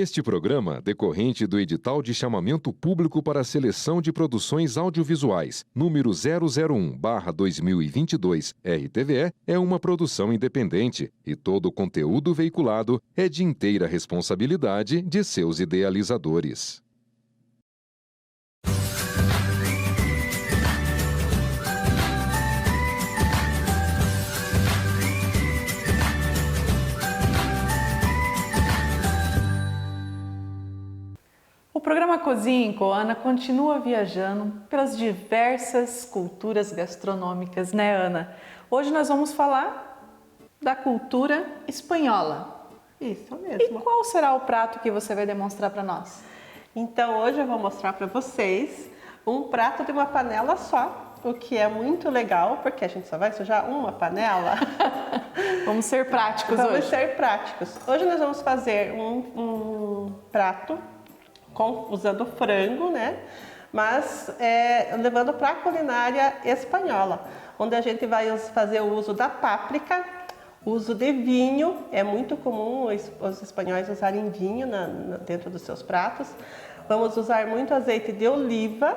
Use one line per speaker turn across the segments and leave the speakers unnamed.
Este programa, decorrente do edital de chamamento público para a seleção de produções audiovisuais, número 001/2022, RTVE, é uma produção independente e todo o conteúdo veiculado é de inteira responsabilidade de seus idealizadores.
O programa Cozinha em Coana continua viajando pelas diversas culturas gastronômicas, né, Ana? Hoje nós vamos falar da cultura espanhola.
Isso mesmo.
E qual será o prato que você vai demonstrar para nós?
Então hoje eu vou mostrar para vocês um prato de uma panela só, o que é muito legal, porque a gente só vai sujar uma panela.
Vamos ser práticos hoje.
Vamos ser práticos. Hoje nós vamos fazer um prato usando frango, né? Mas levando para a culinária espanhola, onde a gente vai fazer o uso da páprica, uso de vinho. É muito comum os espanhóis usarem vinho dentro dos seus pratos. Vamos usar muito azeite de oliva,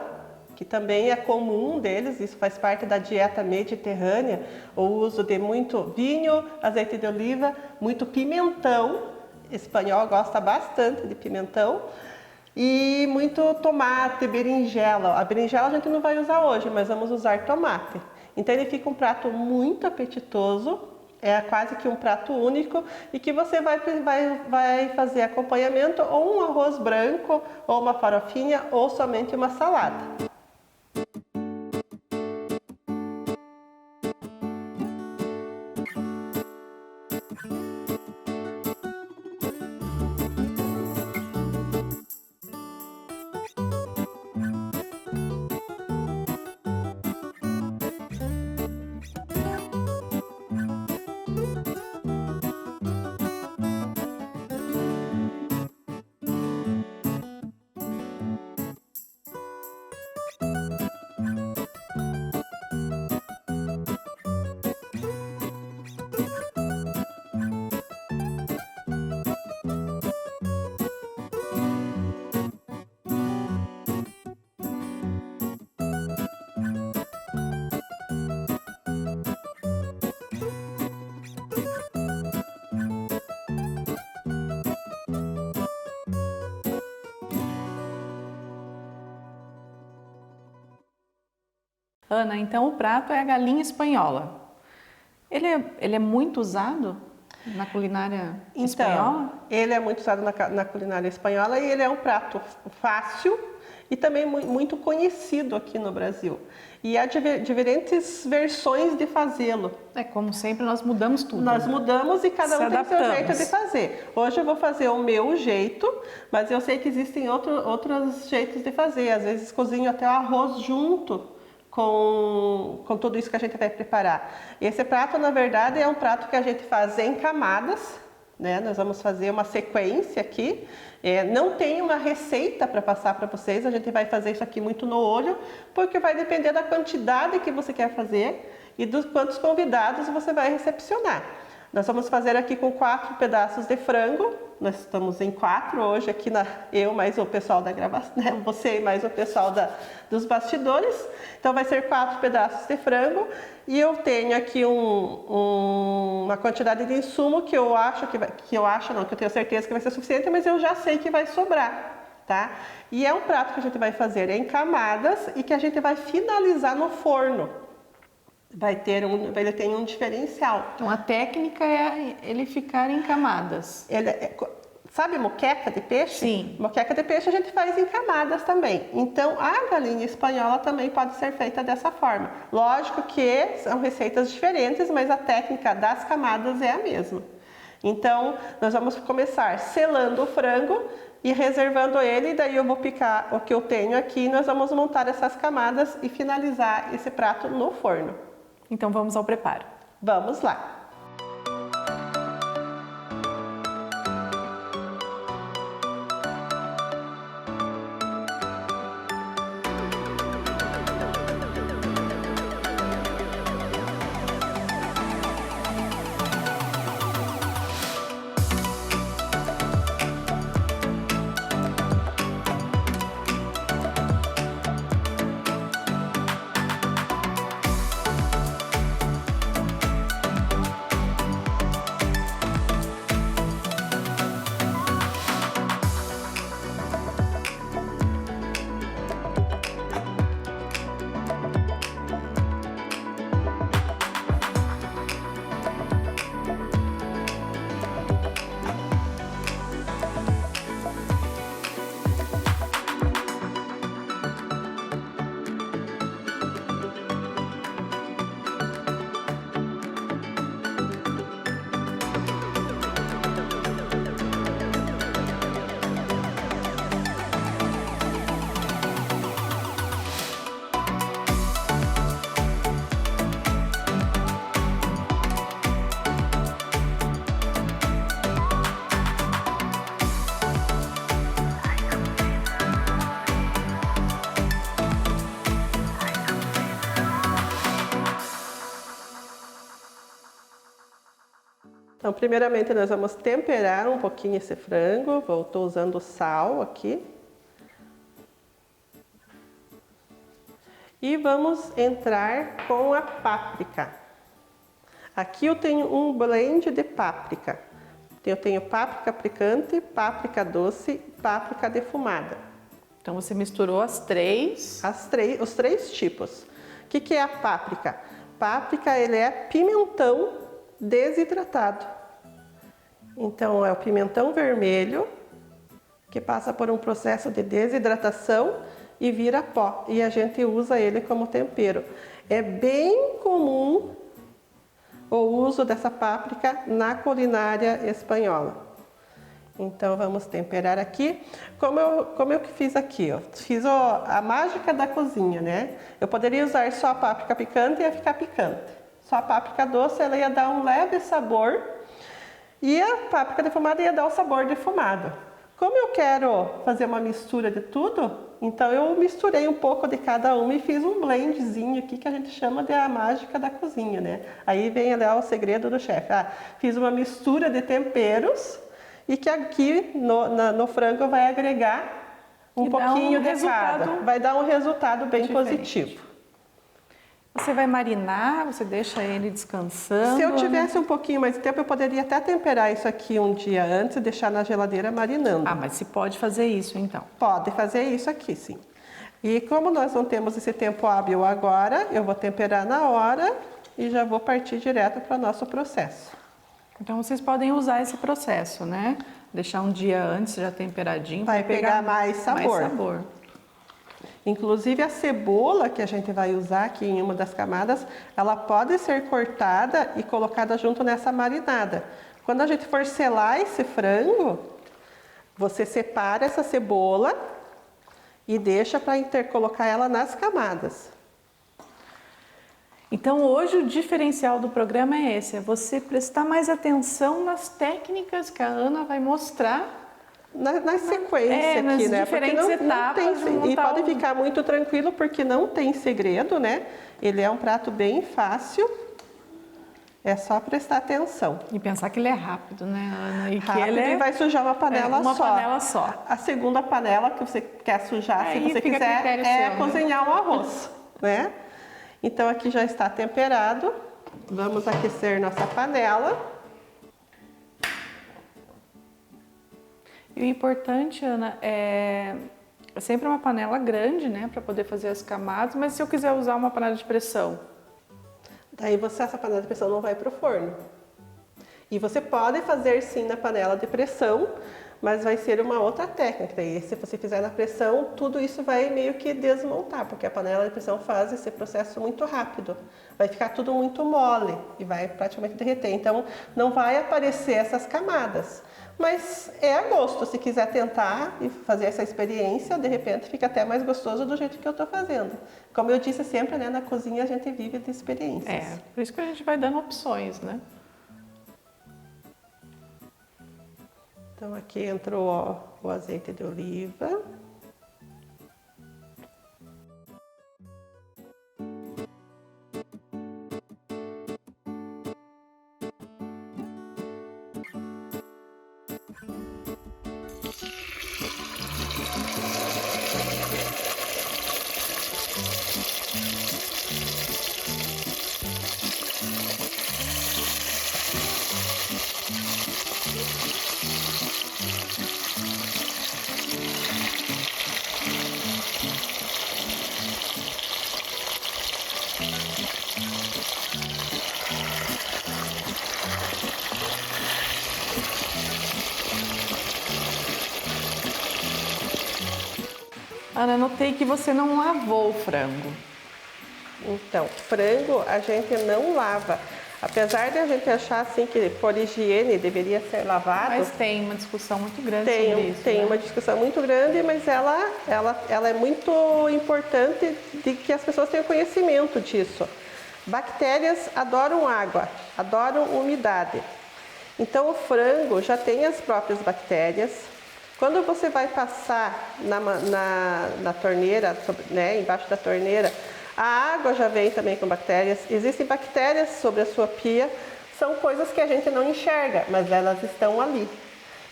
que também é comum deles, isso faz parte da dieta mediterrânea, o uso de muito vinho, azeite de oliva, muito pimentão. O espanhol gosta bastante de pimentão. E muito tomate, berinjela. A berinjela a gente não vai usar hoje, mas vamos usar tomate. Então ele fica um prato muito apetitoso, é quase que um prato único e que você vai fazer acompanhamento ou um arroz branco, ou uma farofinha, ou somente uma salada.
Ana, então o prato é a galinha espanhola. Ele é muito usado na culinária espanhola?
Ele é muito usado na culinária espanhola e ele é um prato fácil e também muito conhecido aqui no Brasil. E há diferentes versões de fazê-lo.
Como sempre, nós mudamos tudo.
Nós mudamos e cada um tem seu jeito de fazer. Hoje eu vou fazer o meu jeito, mas eu sei que existem outros jeitos de fazer. Às vezes cozinho até o arroz junto com tudo isso que a gente vai preparar. Esse prato, na verdade, é um prato que a gente faz em camadas, né? Nós vamos fazer uma sequência aqui. Não tem uma receita para passar para vocês, a gente vai fazer isso aqui muito no olho, porque vai depender da quantidade que você quer fazer e dos quantos convidados você vai recepcionar. Nós vamos fazer aqui com 4 pedaços de frango. Nós estamos em 4 hoje aqui, eu mais o pessoal da gravação, né? Você e mais o pessoal dos bastidores. Então vai ser 4 pedaços de frango e eu tenho aqui uma quantidade de insumo que eu tenho certeza que vai ser suficiente, mas eu já sei que vai sobrar, tá? E é um prato que a gente vai fazer em camadas e que a gente vai finalizar no forno. Ele tem um diferencial.
Então a técnica é ele ficar em camadas.
Sabe moqueca de peixe?
Sim.
Moqueca de peixe a gente faz em camadas também. Então a galinha espanhola também pode ser feita dessa forma. Lógico que são receitas diferentes, mas a técnica das camadas é a mesma. Então nós vamos começar selando o frango e reservando ele, daí eu vou picar o que eu tenho aqui, nós vamos montar essas camadas e finalizar esse prato no forno.
Então vamos ao preparo.
Vamos lá! Então, primeiramente, nós vamos temperar um pouquinho esse frango. Estou usando sal aqui. E vamos entrar com a páprica. Aqui eu tenho um blend de páprica. Eu tenho páprica picante, páprica doce e páprica defumada.
Então você misturou as três?
Os três tipos. O que é a páprica? Páprica, ele é pimentão desidratado. Então é o pimentão vermelho que passa por um processo de desidratação e vira pó. E a gente usa ele como tempero. É bem comum o uso dessa páprica na culinária espanhola. Então vamos temperar aqui. Como eu que fiz aqui, ó. Fiz a mágica da cozinha, né? Eu poderia usar só a páprica picante e ia ficar picante. Só a páprica doce, ela ia dar um leve sabor. E a páprica defumada ia dar o sabor defumado. Como eu quero fazer uma mistura de tudo, então eu misturei um pouco de cada uma e fiz um blendzinho aqui que a gente chama de a mágica da cozinha, né? Aí vem lá o segredo do chefe. Fiz uma mistura de temperos e que aqui no frango vai agregar um pouquinho de cada. Vai dar um resultado bem positivo.
Você vai marinar, você deixa ele descansando?
Se eu tivesse um pouquinho mais de tempo, eu poderia até temperar isso aqui um dia antes e deixar na geladeira marinando.
Mas se pode fazer isso então?
Pode fazer isso aqui, sim. E como nós não temos esse tempo hábil agora, eu vou temperar na hora e já vou partir direto para o nosso processo.
Então vocês podem usar esse processo, né? Deixar um dia antes já temperadinho.
Vai pegar mais sabor.
Mais sabor.
Inclusive a cebola que a gente vai usar aqui em uma das camadas, ela pode ser cortada e colocada junto nessa marinada. Quando a gente for selar esse frango, você separa essa cebola e deixa para intercolocar ela nas camadas.
Então hoje o diferencial do programa é esse, é você prestar mais atenção nas técnicas que a Ana vai mostrar.
Na sequência aqui, né? Porque não tem, e pode ficar muito tranquilo porque não tem segredo, né? Ele é um prato bem fácil, é só prestar atenção.
E pensar que ele é rápido, né, Ana? E
rápido,
que ele
e vai sujar uma panela só.
Uma panela só.
A segunda panela que você quer sujar, se você quiser, é cozinhar um arroz, né? Então aqui já está temperado, vamos aquecer nossa panela.
E o importante, Ana, é sempre uma panela grande, né, para poder fazer as camadas, mas se eu quiser usar uma panela de pressão?
Daí essa panela de pressão não vai para o forno. E você pode fazer sim na panela de pressão, mas vai ser uma outra técnica. E se você fizer na pressão, tudo isso vai meio que desmontar, porque a panela de pressão faz esse processo muito rápido. Vai ficar tudo muito mole e vai praticamente derreter. Então, não vai aparecer essas camadas. Mas é a gosto, se quiser tentar e fazer essa experiência, de repente fica até mais gostoso do jeito que eu estou fazendo. Como eu disse sempre, né, na cozinha a gente vive de experiências.
Por isso que a gente vai dando opções, né?
Então aqui entrou o azeite de oliva.
Ana, notei que você não lavou o frango.
Então, frango a gente não lava. Apesar de a gente achar assim que por higiene deveria ser lavado.
Mas tem uma discussão muito grande sobre isso.
Tem
né?
uma discussão muito grande, mas ela é muito importante de que as pessoas tenham conhecimento disso. Bactérias adoram água, adoram umidade. Então o frango já tem as próprias bactérias. Quando você vai passar na torneira, né, embaixo da torneira, a água já vem também com bactérias. Existem bactérias sobre a sua pia. são coisas que a gente não enxerga, mas elas estão ali.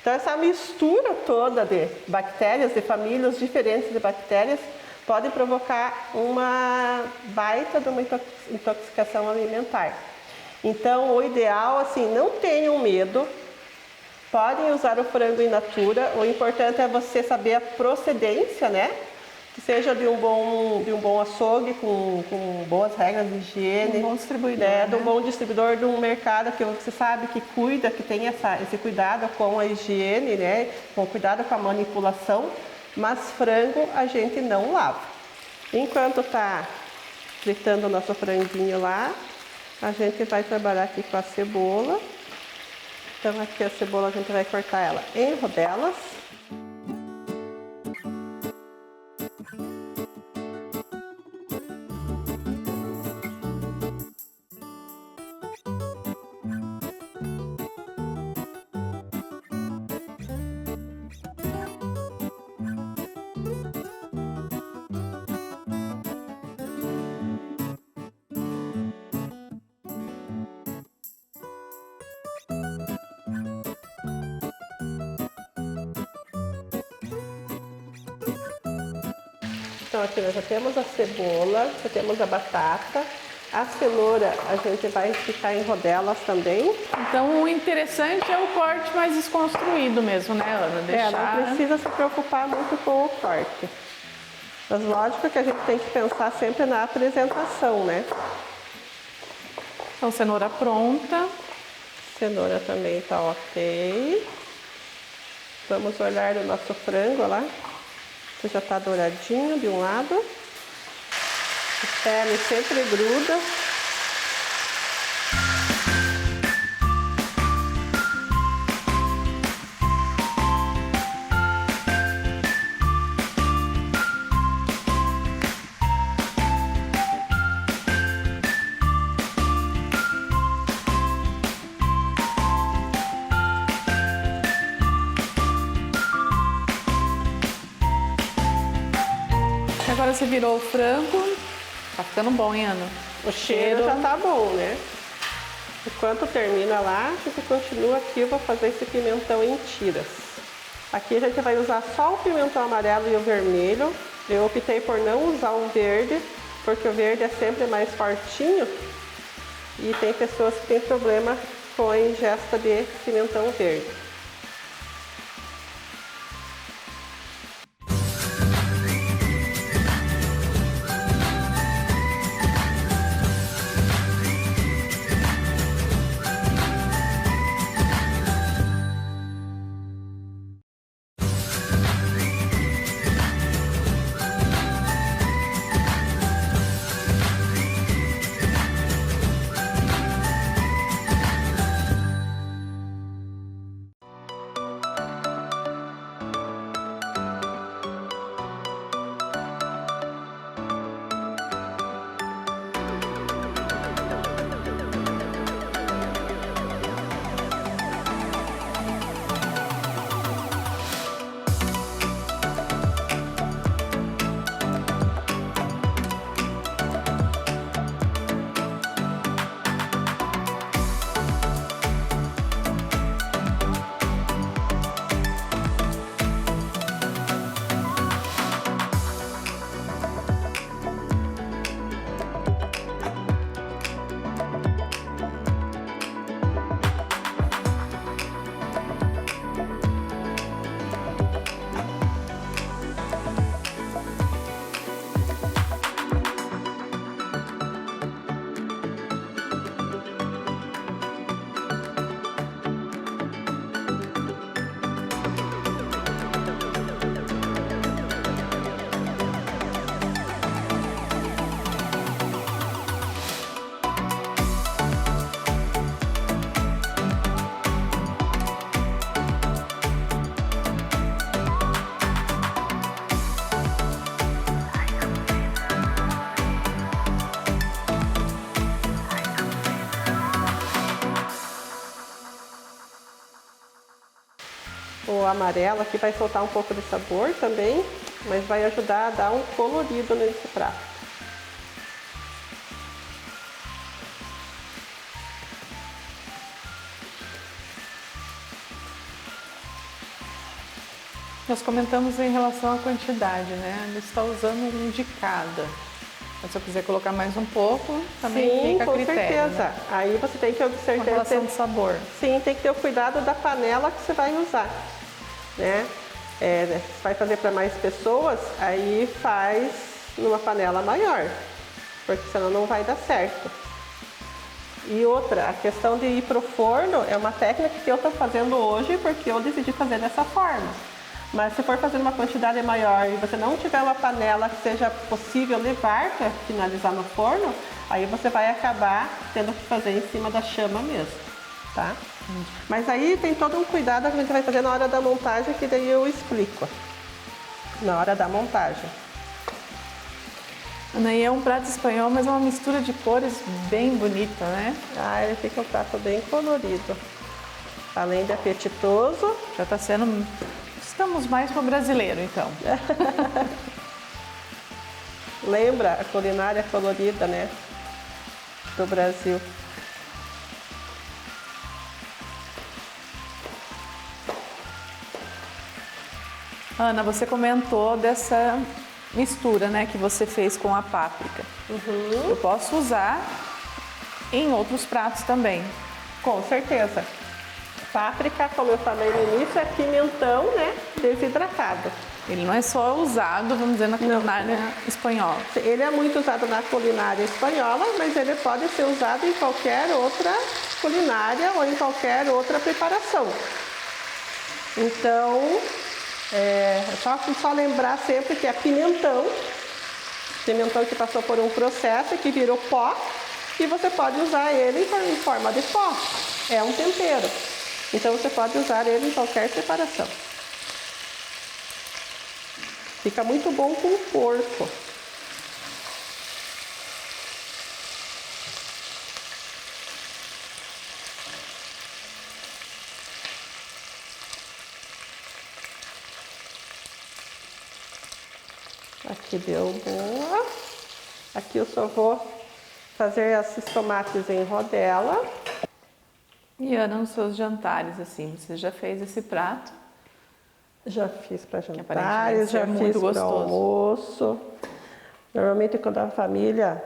Então essa mistura toda de bactérias, de famílias diferentes de bactérias, pode provocar uma baita de uma intoxicação alimentar. Então o ideal, assim, não tenham medo, podem usar o frango in natura, o importante é você saber a procedência, né? Que seja de um bom açougue, com boas regras de higiene.
Um bom distribuidor,
né?
Né?
De um bom distribuidor, de um mercado que você sabe que cuida, que tem esse cuidado com a higiene, né? Com cuidado com a manipulação, mas frango a gente não lava. Enquanto está fritando o nosso franguinho lá, a gente vai trabalhar aqui com a cebola. Então aqui a cebola a gente vai cortar ela em rodelas. Então aqui nós já temos a cebola, já temos a batata, a cenoura a gente vai ficar em rodelas também.
Então o interessante é o corte mais desconstruído mesmo, né, Ana?
Deixar... não precisa se preocupar muito com o corte. Mas lógico que a gente tem que pensar sempre na apresentação, né?
Então cenoura pronta.
Cenoura também tá ok. Vamos olhar o nosso frango lá. Já está douradinho de um lado. O pele sempre gruda.
Agora você virou o frango, tá ficando bom, hein, Ana?
O cheiro já tá bom, né? Enquanto termina lá, a gente continua aqui, eu vou fazer esse pimentão em tiras. Aqui a gente vai usar só o pimentão amarelo e o vermelho. Eu optei por não usar o verde, porque o verde é sempre mais fortinho. E tem pessoas que têm problema com a ingesta de pimentão verde. O amarelo aqui vai soltar um pouco de sabor também, mas vai ajudar a dar um colorido nesse prato.
Nós comentamos em relação à quantidade, né? Ele está usando um de cada. Mas se eu quiser colocar mais um pouco, também
Sim,
fica a
com
critério.
certeza.
Né?
Aí você tem que
Com
observar.
relação de sabor.
Sim, tem que ter o cuidado da panela que você vai usar, né? Se vai fazer para mais pessoas, aí faz numa panela maior, porque senão não vai dar certo. E outra, a questão de ir pro forno é uma técnica que eu estou fazendo hoje porque eu decidi fazer dessa forma. Mas se for fazer uma quantidade maior e você não tiver uma panela que seja possível levar para finalizar no forno, aí você vai acabar tendo que fazer em cima da chama mesmo, tá? Mas aí tem todo um cuidado que a gente vai fazer na hora da montagem, que daí eu explico. Na hora da montagem.
Ana, e é um prato espanhol, mas é uma mistura de cores bem bonita, né?
Ah, ele fica um prato bem colorido. Além de apetitoso.
Já está sendo... Estamos mais para o brasileiro, então.
Lembra a culinária colorida, né? Do Brasil.
Ana, você comentou dessa mistura, né, que você fez com a páprica. Eu posso usar em outros pratos também.
Com certeza. Páprica, como eu falei no início, é pimentão, né, desidratado.
Ele não é só usado, vamos dizer, na culinária espanhola.
Ele é muito usado na culinária espanhola, mas ele pode ser usado em qualquer outra culinária ou em qualquer outra preparação. Então, só lembrar sempre que é pimentão que passou por um processo e que virou pó, e você pode usar ele em forma de pó. É um tempero. Então você pode usar ele em qualquer preparação. Fica muito bom com o porco. Aqui deu boa. Aqui eu só vou fazer esses tomates em rodela.
E Ana, nos seus jantares, assim, você já fez esse prato?
Já fiz para jantares,
aparentemente
já
é muito
fiz para
gostoso.
almoço. Normalmente quando a família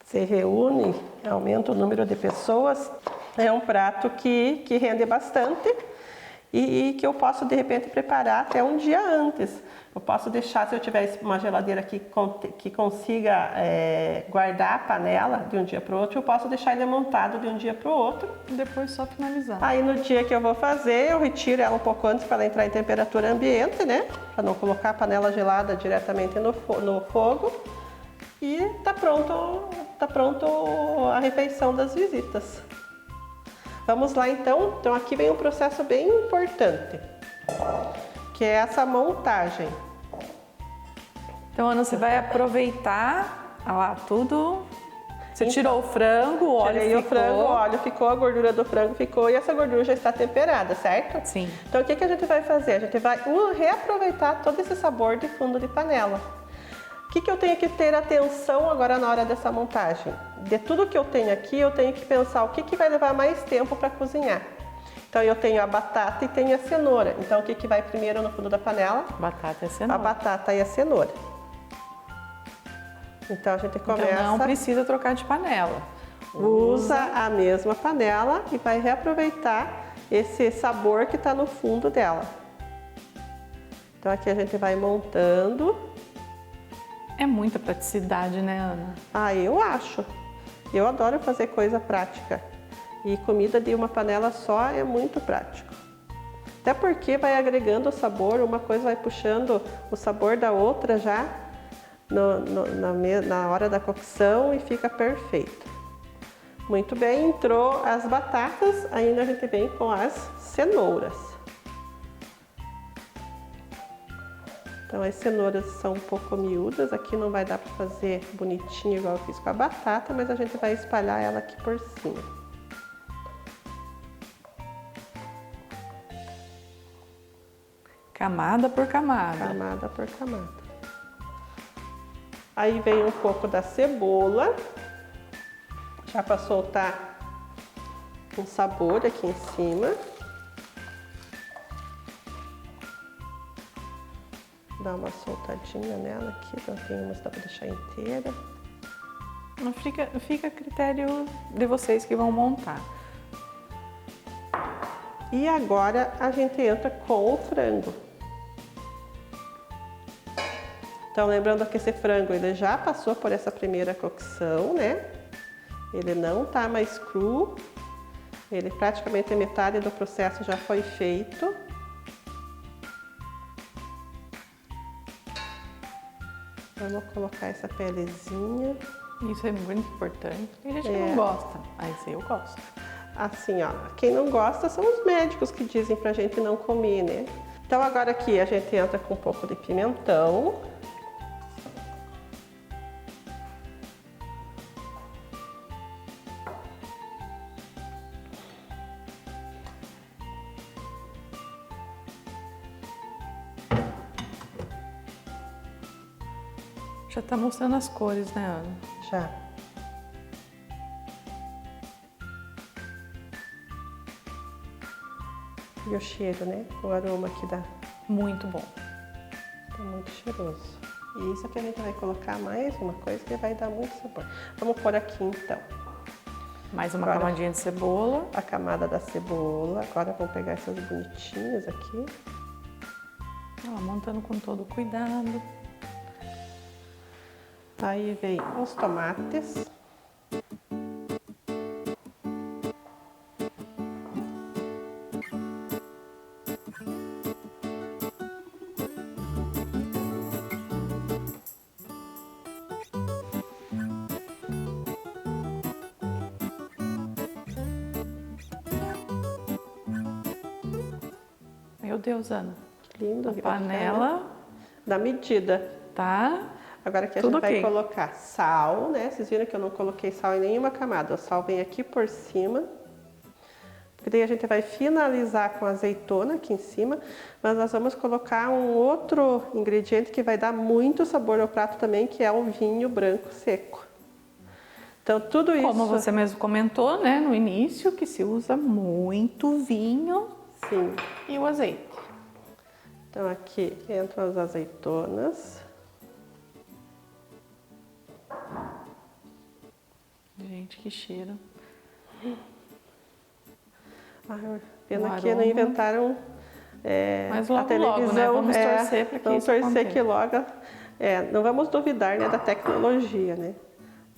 se reúne, aumenta o número de pessoas, é um prato que rende bastante e que eu posso de repente preparar até um dia antes. Eu posso deixar, se eu tiver uma geladeira que consiga guardar a panela de um dia para o outro, eu posso deixar ele montado de um dia para o outro.
Depois só finalizar.
Aí no dia que eu vou fazer, eu retiro ela um pouco antes para ela entrar em temperatura ambiente, né? Para não colocar a panela gelada diretamente no fogo. E tá pronto a refeição das visitas. Vamos lá então. Então aqui vem um processo bem importante, que é essa montagem.
Então, Ana, você vai aproveitar lá tudo. Você tirou o frango, o óleo
Tirei
ficou.
o frango, o óleo ficou, a gordura do frango ficou e essa gordura já está temperada, certo?
Sim.
Então o que a gente vai fazer? A gente vai reaproveitar todo esse sabor de fundo de panela. O que eu tenho que ter atenção agora na hora dessa montagem? De tudo que eu tenho aqui, eu tenho que pensar o que vai levar mais tempo para cozinhar. Então eu tenho a batata e tenho a cenoura. Então o que vai primeiro no fundo da panela?
Batata e cenoura.
A batata e a cenoura. Então a gente começa...
Então não precisa trocar de panela.
Usa a mesma panela e vai reaproveitar esse sabor que está no fundo dela. Então aqui a gente vai montando.
É muita praticidade, né, Ana?
Ah, eu acho. Eu adoro fazer coisa prática. E comida de uma panela só é muito prático. Até porque vai agregando o sabor, uma coisa vai puxando o sabor da outra já na hora da cocção e fica perfeito. Muito bem, entrou as batatas, ainda a gente vem com as cenouras. Então as cenouras são um pouco miúdas, aqui não vai dar para fazer bonitinho igual eu fiz com a batata, mas a gente vai espalhar ela aqui por cima.
Camada por camada.
Camada por camada. Aí vem um pouco da cebola, já para soltar um sabor aqui em cima. dar uma soltadinha nela aqui, então tem umas que dá para deixar inteira.
Não fica a critério de vocês que vão montar.
E agora a gente entra com o frango. Então, lembrando que esse frango ele já passou por essa primeira cocção, né? Ele não tá mais cru. Ele praticamente metade do processo já foi feito. Vamos colocar essa pelezinha.
Isso é muito importante. Tem gente que não gosta, mas eu gosto.
Assim, ó, quem não gosta são os médicos que dizem pra gente não comer, né? Então agora aqui a gente entra com um pouco de pimentão.
Já tá mostrando as cores, né, Ana?
Já. E o cheiro, né? O aroma que dá.
Muito bom.
Tá muito cheiroso. E isso aqui a gente vai colocar mais uma coisa que vai dar muito sabor. Vamos pôr aqui então.
Mais uma camadinha de cebola.
A camada da cebola. Agora vamos pegar essas bonitinhas aqui.
Ó, montando com todo cuidado.
Aí vem os tomates.
Meu Deus, Ana.
Que lindo.
A panela
da medida.
Tá.
Agora aqui a gente vai colocar sal, né? Vocês viram que eu não coloquei sal em nenhuma camada. O sal vem aqui por cima. Porque daí a gente vai finalizar com azeitona aqui em cima. Mas nós vamos colocar um outro ingrediente que vai dar muito sabor ao prato também, que é o vinho branco seco. Então tudo isso...
Como você mesmo comentou, né, no início, que se usa muito vinho.
Sim.
E o azeite.
Então aqui entram as azeitonas.
Gente, que cheiro.
Ai, pena que não inventaram
mas logo,
a televisão.
Logo, né? Vamos torcer para que
vamos
isso
torcer
aconteça.
que logo... não vamos duvidar, né, da tecnologia, né?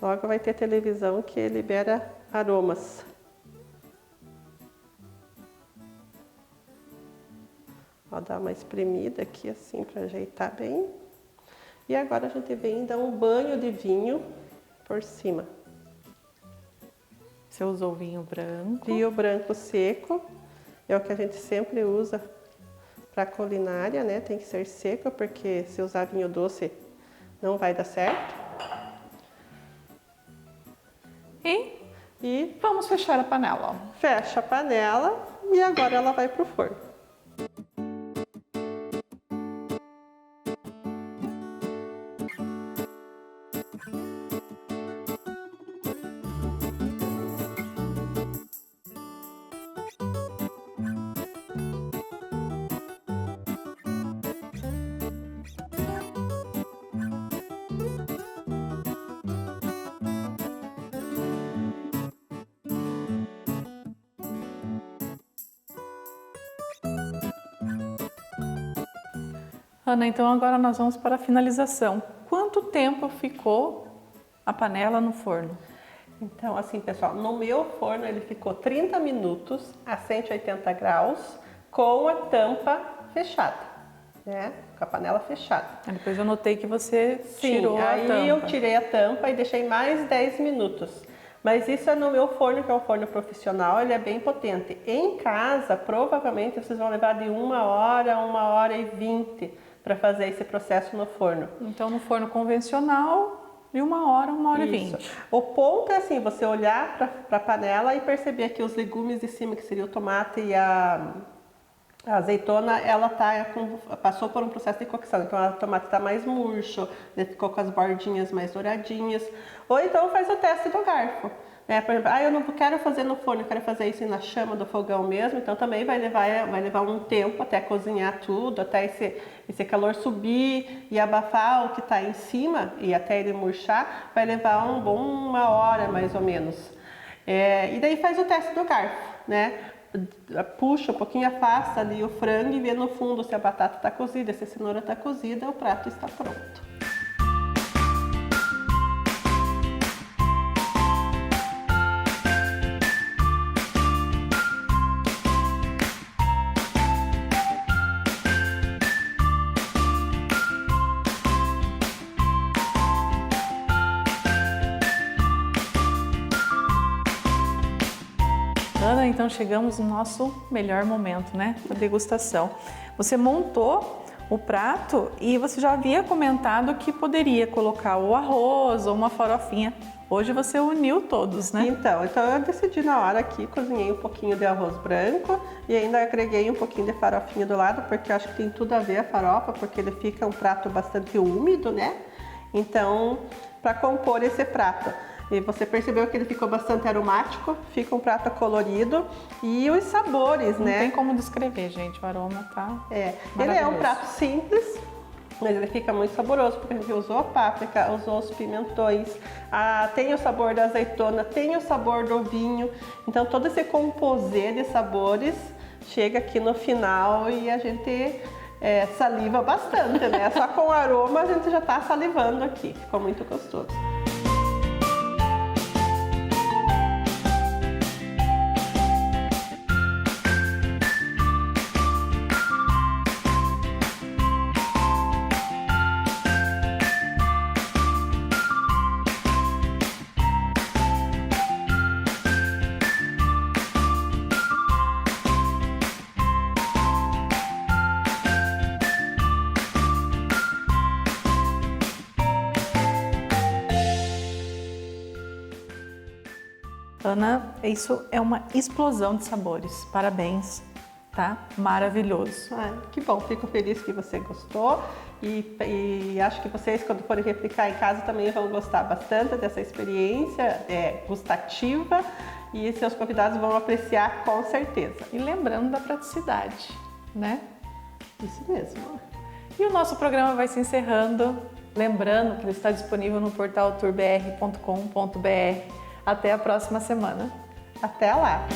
Logo vai ter televisão que libera aromas. Ó, dá uma espremida aqui assim para ajeitar bem. E agora a gente vem dar um banho de vinho por cima.
Você usou vinho branco.
Vinho branco seco é o que a gente sempre usa para culinária, né? Tem que ser seco, porque se usar vinho doce não vai dar certo.
E vamos fechar a panela. Ó.
Fecha a panela e agora ela vai para o forno.
Ana, então agora nós vamos para a finalização. Quanto tempo ficou a panela no forno?
Então, assim, pessoal, no meu forno ele ficou 30 minutos a 180 graus com a tampa fechada, né? Com a panela fechada.
Depois eu notei que você tirou a tampa.
Aí eu tirei a tampa e deixei mais 10 minutos. Mas isso é no meu forno, que é um forno profissional, ele é bem potente. Em casa, provavelmente vocês vão levar de 1 hora e 20 para fazer esse processo no forno.
Então, no forno convencional, de 1 hora e 20.
O ponto é assim, você olhar para a panela e perceber que os legumes de cima, que seria o tomate e a azeitona, ela passou por um processo de cocção. Então, o tomate está mais murcho, ficou com as bordinhas mais douradinhas. Ou então faz o teste do garfo. Por exemplo, eu não quero fazer no forno, eu quero fazer isso na chama do fogão mesmo, então também vai levar um tempo até cozinhar tudo, até esse calor subir e abafar o que está em cima e até ele murchar, vai levar uma hora mais ou menos. E daí faz o teste do garfo, né? Puxa um pouquinho, afasta ali o frango e vê no fundo se a batata está cozida, se a cenoura está cozida, o prato está pronto.
Ana, então chegamos no nosso melhor momento, né? Da degustação. Você montou o prato e você já havia comentado que poderia colocar o arroz ou uma farofinha. Hoje você uniu todos, né?
Então eu decidi na hora aqui, cozinhei um pouquinho de arroz branco e ainda agreguei um pouquinho de farofinha do lado, porque eu acho que tem tudo a ver a farofa, porque ele fica um prato bastante úmido, né? Então, para compor esse prato. E você percebeu que ele ficou bastante aromático, fica um prato colorido e os sabores, né?
Não tem como descrever, gente, o aroma tá
ele é um prato simples, mas ele fica muito saboroso, porque a gente usou a páprica, usou os pimentões, tem o sabor da azeitona, tem o sabor do vinho. Então todo esse composê de sabores chega aqui no final e a gente saliva bastante, né? Só com o aroma a gente já tá salivando aqui, ficou muito gostoso.
Ana, isso é uma explosão de sabores. Parabéns, tá? Maravilhoso.
Que bom, fico feliz que você gostou e acho que vocês, quando forem replicar em casa, também vão gostar bastante dessa experiência gustativa e seus convidados vão apreciar com certeza.
E lembrando da praticidade, né?
Isso mesmo.
E o nosso programa vai se encerrando, lembrando que ele está disponível no portal tourbr.com.br. Até a próxima semana.
Até lá!